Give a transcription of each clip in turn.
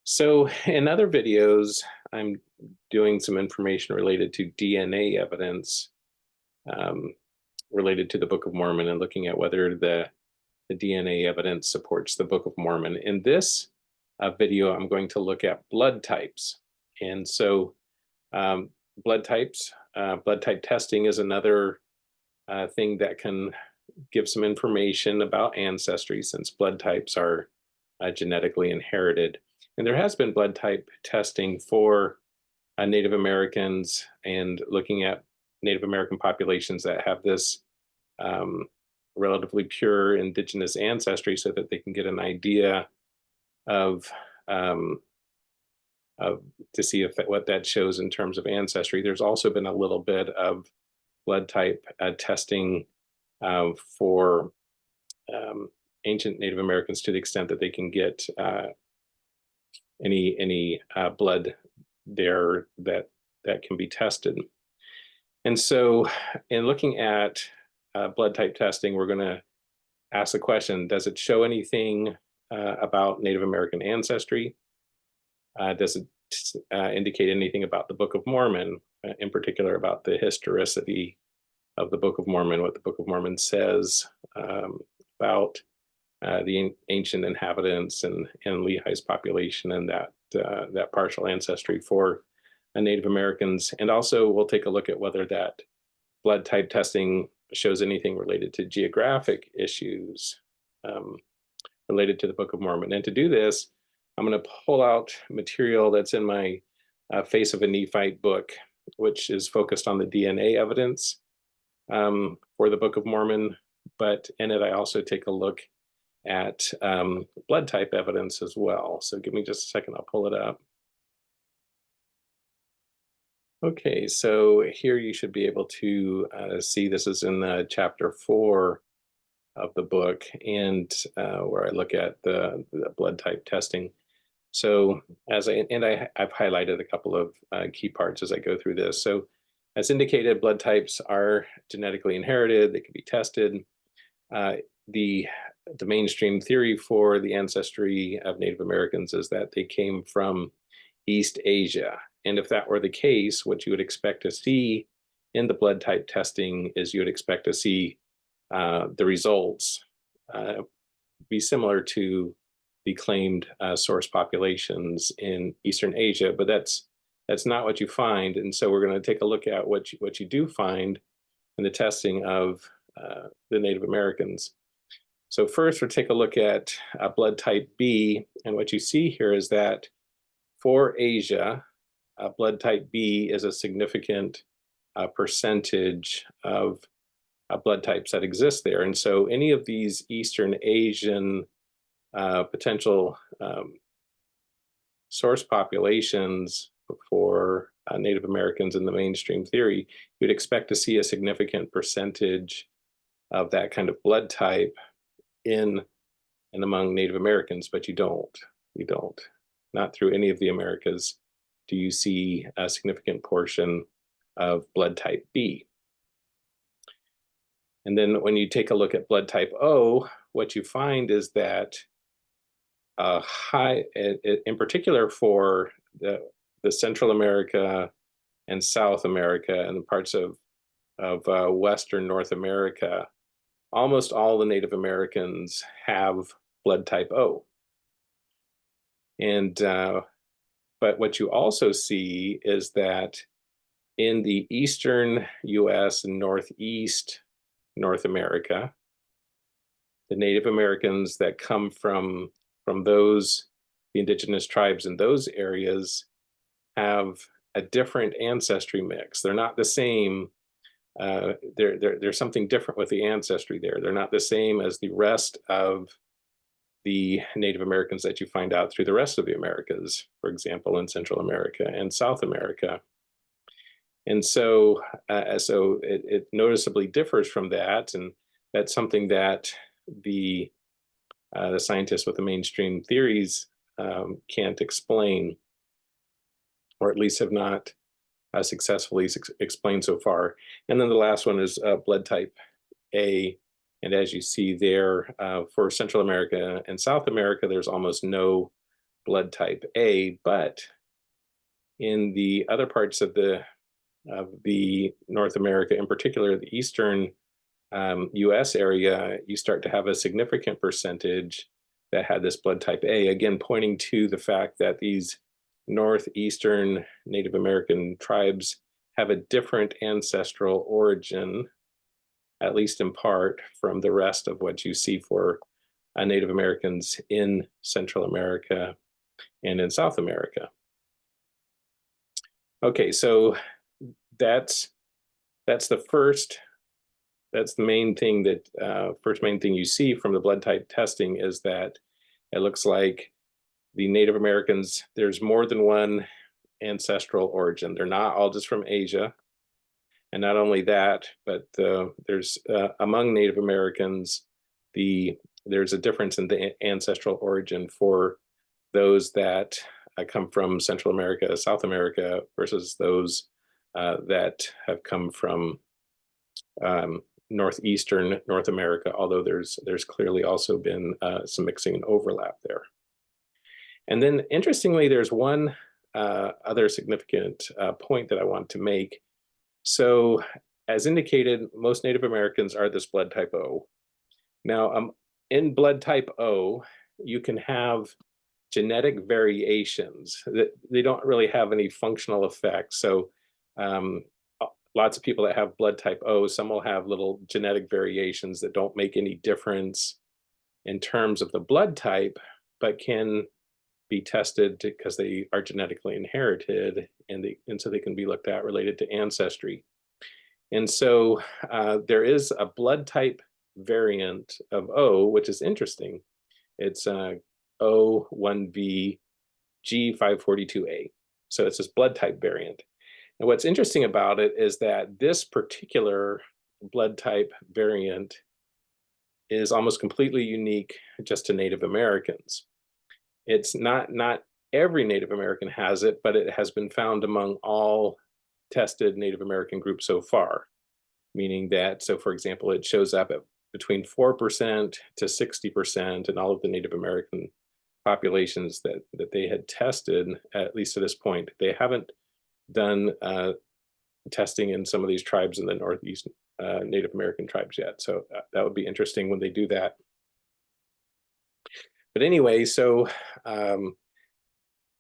So in other videos, I'm doing some information related to DNA evidence um, related to the Book of Mormon and looking at whether the DNA evidence supports the Book of Mormon. In this video, I'm going to look at blood types. And so um, blood type testing is another thing that can give some information about ancestry, since blood types are genetically inherited. And there has been blood type testing for Native Americans and looking at Native American populations that have this um, relatively pure indigenous ancestry so that they can get an idea of, um, of to see if what that shows in terms of ancestry. There's also been a little bit of blood type testing for um, ancient Native Americans, to the extent that they can get any blood there that can be tested. And so, in looking at blood type testing, we're going to ask the question: does it show anything about Native American ancestry? Does it indicate anything about the Book of Mormon, in particular about the historicity of the Book of Mormon, what the Book of Mormon says about the ancient inhabitants and Lehi's population, and that partial ancestry for Native Americans. And also we'll take a look at whether that blood type testing shows anything related to geographic issues related to the Book of Mormon. And to do this, I'm going to pull out material that's in my Face of a Nephite book, which is focused on the DNA evidence for the Book of Mormon. But in it, I also take a look at blood type evidence as well. So give me just a second, I'll pull it up. Okay, so here you should be able to see this is in chapter 4 of the book, and where I look at the blood type testing. So I've highlighted a couple of key parts as I go through this. So as indicated, blood types are genetically inherited. They can be tested. The mainstream theory for the ancestry of Native Americans is that they came from East Asia. And if that were the case, what you would expect to see in the blood type testing is you would expect to see the results be similar to the claimed source populations in Eastern Asia, but that's not what you find. And so we're going to take a look at what you do find in the testing of the Native Americans. So first, we'll take a look at blood type B, and what you see here is that for Asia, blood type B is a significant percentage of blood types that exist there. And so any of these Eastern Asian potential source populations for Native Americans in the mainstream theory, you'd expect to see a significant percentage of that kind of blood type in and among Native Americans, but you don't. Not through any of the Americas do you see a significant portion of blood type B. And then when you take a look at blood type O, what you find is that in particular for the Central America and South America and parts of Western North America, almost all the Native Americans have blood type O. And but what you also see is that in the eastern U.S. and northeast North America, the Native Americans that come from the indigenous tribes in those areas have a different ancestry mix. They're not the same. There's something different with the ancestry there. They're not the same as the rest of the Native Americans that you find out through the rest of the Americas, for example, in Central America and South America. And so, it noticeably differs from that, and that's something that the scientists with the mainstream theories can't explain, or at least have not successfully explained so far. And then the last one is blood type A. And as you see there, for Central America and South America, there's almost no blood type A, but in the other parts of the North America, in particular the eastern US area, you start to have a significant percentage that had this blood type A, again pointing to the fact that these northeastern Native American tribes have a different ancestral origin, at least in part, from the rest of what you see for Native Americans in Central America and in South America. Okay, so that's the main thing that first main thing you see from the blood type testing is that it looks like the Native Americans, there's more than one ancestral origin. They're not all just from Asia. And not only that, but there's among Native Americans, there's a difference in the ancestral origin for those that come from Central America, South America, versus those that have come from northeastern North America, although there's clearly also been some mixing and overlap there. And then interestingly, there's one other significant point that I want to make. So as indicated, most Native Americans are this blood type O. Now, in blood type O, you can have genetic variations that they don't really have any functional effects. So lots of people that have blood type O, some will have little genetic variations that don't make any difference in terms of the blood type, but can be tested because they are genetically inherited, and so they can be looked at related to ancestry. And so there is a blood type variant of O, which is interesting. It's O1V G542A. So it's this blood type variant. And what's interesting about it is that this particular blood type variant is almost completely unique just to Native Americans. It's not every Native American has it, but it has been found among all tested Native American groups so far, meaning that, so for example, it shows up at between 4% to 60% in all of the Native American populations that they had tested, at least to this point. They haven't done testing in some of these tribes in the Northeast Native American tribes yet. So that would be interesting when they do that. But anyway, so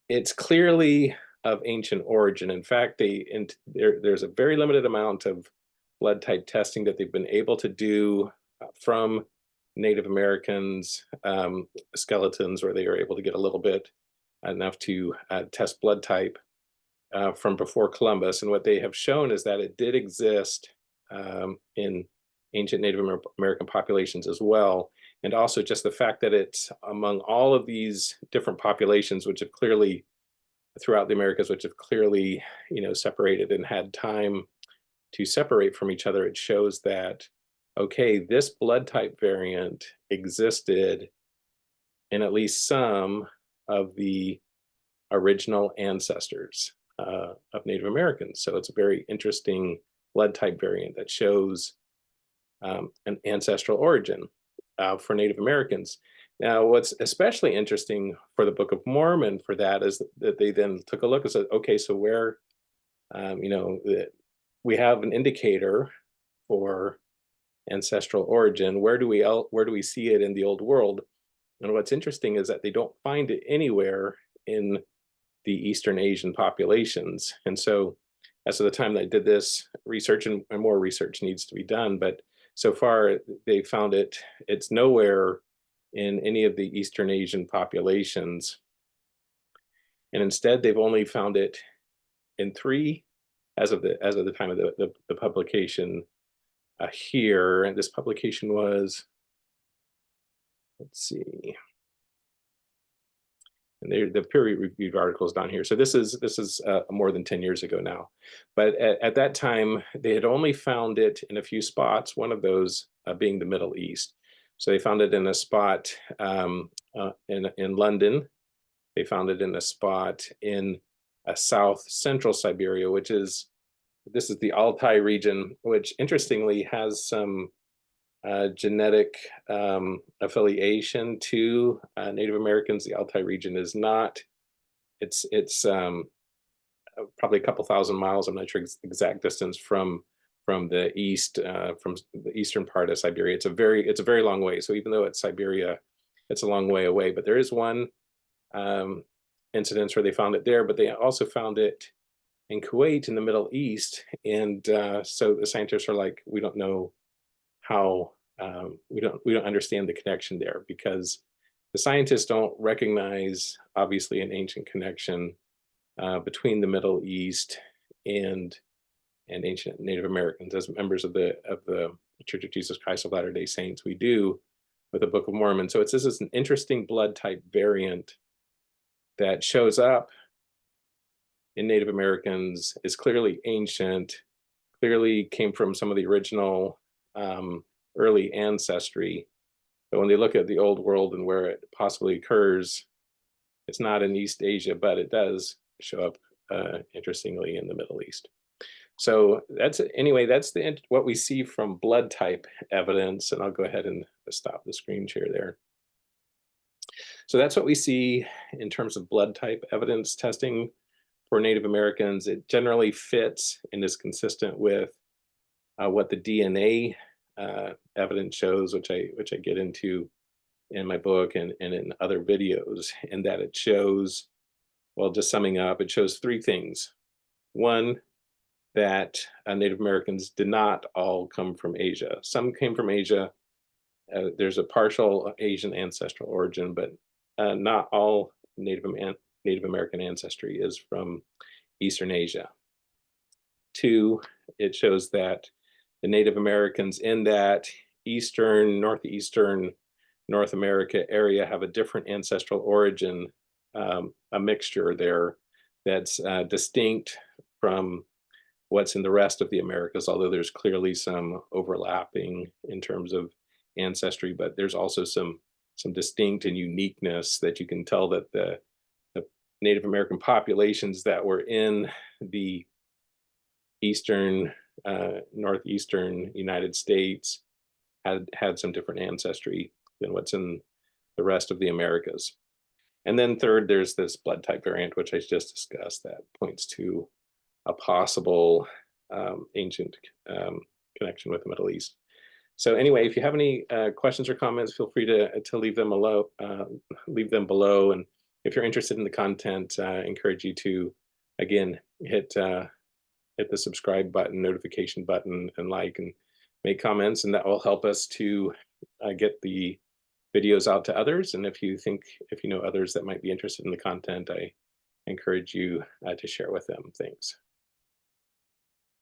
it's clearly of ancient origin. In fact, there's a very limited amount of blood type testing that they've been able to do from Native Americans' skeletons, where they are able to get a little bit enough to test blood type from before Columbus. And what they have shown is that it did exist in ancient Native American populations as well. And also just the fact that it's among all of these different populations, which have clearly, throughout the Americas, which have clearly, separated and had time to separate from each other, it shows that, okay, this blood type variant existed in at least some of the original ancestors of Native Americans. So it's a very interesting blood type variant that shows an ancestral origin for Native Americans. Now, what's especially interesting for the Book of Mormon for that is that they then took a look and said, okay, so where, we have an indicator for ancestral origin. Where do we see it in the Old World? And what's interesting is that they don't find it anywhere in the Eastern Asian populations. And so as of the time that I did this research, and more research needs to be done, but so far they found it's nowhere in any of the Eastern Asian populations. And instead they've only found it in 3 as of the time of the publication here. And this publication was, let's see, and the peer-reviewed article is down here. So this is more than 10 years ago now. But at that time, they had only found it in a few spots, one of those being the Middle East. So they found it in a spot in London. They found it in a spot in South Central Siberia, this is the Altai region, which interestingly has some genetic affiliation to Native Americans. The Altai region is not. It's probably a couple thousand miles. I'm not sure exact distance from the east, from the eastern part of Siberia. It's a very long way. So even though it's Siberia, it's a long way away. But there is one um, incidence where they found it there, but they also found it in Kuwait in the Middle East. And so the scientists are like, we don't know how, we don't understand the connection there, because the scientists don't recognize obviously an ancient connection between the Middle East and ancient Native Americans. As members of the Church of Jesus Christ of Latter-day Saints, we do with the Book of Mormon. So this is an interesting blood type variant that shows up in Native Americans, is clearly ancient, clearly came from some of the original early ancestry. But when they look at the old world and where it possibly occurs, it's not in East Asia, but it does show up interestingly in the Middle East. So that's what we see from blood type evidence. And I'll go ahead and stop the screen share there. So that's what we see in terms of blood type evidence testing for Native Americans. It generally fits and is consistent with what the DNA evidence shows, which I get into in my book and in other videos, and that it shows, well, just summing up, it shows three things. One, that Native Americans did not all come from Asia. Some came from Asia. There's a partial Asian ancestral origin, but not all Native American ancestry is from Eastern Asia. Two, it shows that the Native Americans in that northeastern North America area have a different ancestral origin, a mixture there that's distinct from what's in the rest of the Americas, although there's clearly some overlapping in terms of ancestry, but there's also some distinct and uniqueness that you can tell that the Native American populations that were in the northeastern United States had some different ancestry than what's in the rest of the Americas. And then third, there's this blood type variant, which I just discussed, that points to a possible ancient connection with the Middle East. So anyway, if you have any questions or comments, feel free to leave them below. And if you're interested in the content, I encourage you to, again, hit the subscribe button, notification button, and like and make comments, and that will help us to get the videos out to others. And if you know others that might be interested in the content, I encourage you to share with them. Thanks.